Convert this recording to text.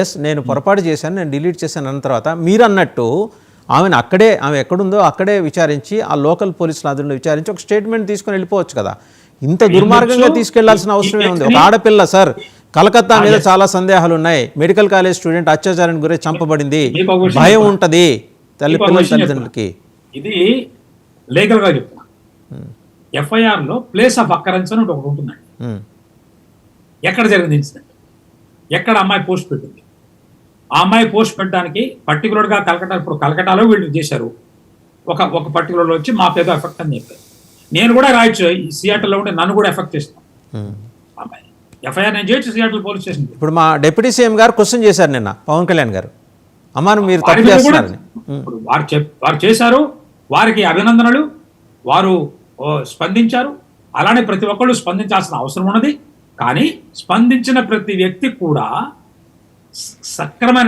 Yes నేను పొరపాటు చేశాను, నేను డిలీట్ చేశాను అన్న తర్వాత మీరు అన్నట్టు ఆమెను అక్కడే, ఆమె ఎక్కడుందో అక్కడే విచారించి ఆ లోకల్ పోలీసుల ఆధ్వర్యంలో విచారించి ఒక స్టేట్మెంట్ తీసుకొని వెళ్ళిపోవచ్చు కదా. ఇంత దుర్మార్గంగా తీసుకెళ్లాల్సిన అవసరం ఏముంది? ఒక ఆడపిల్ల సార్, కలకత్తా మీద చాలా సందేహాలు ఉన్నాయి, మెడికల్ కాలేజ్ స్టూడెంట్ అత్యాచారానికి గురై చంపబడింది, భయం ఉంటది తల్లిదండ్రులకి. ఇది లీగల్ గా చెప్తున్నా, ఎఫ్ఐఆర్ లో ప్లేస్ ఆఫ్ అకరెన్స్ అని ఒకటి ఉంటుందండి. ఎక్కడ జరిగింది ఇన్సిడెంట్, ఎక్కడ అమ్మాయి పోస్ట్ పెట్టింది, ఆ అమ్మాయి పోస్ట్ పెట్టడానికి పర్టికులర్ గా కలకటా, ఇప్పుడు కలకటాలో వీళ్ళు చేశారు, ఒక పర్టికులర్ వచ్చి మా పేద ఎఫెక్ట్ అని చెప్పారు. నేను కూడా రాయొచ్చు, ఈ సియాటల్లో ఉంటే నన్ను కూడా ఎఫెక్ట్ చేస్తాను అమ్మాయి. ఎఫ్ఐఆర్ నేను చేయొచ్చు సియాటల్ పోలీస్ స్టేషన్. ఇప్పుడు మా డిప్యూటీ సీఎం గారు క్వశ్చన్ చేశారు నిన్న పవన్ కళ్యాణ్ గారు, అమ్మాను మీరు తప్పు చేస్తున్నారని. వారు చేశారు, వారికి అభినందనలు, వారు స్పందించారు. అలానే ప్రతి ఒక్కళ్ళు స్పందించాల్సిన అవసరం ఉన్నది. కానీ స్పందించిన ప్రతి వ్యక్తి కూడా సక్రమైన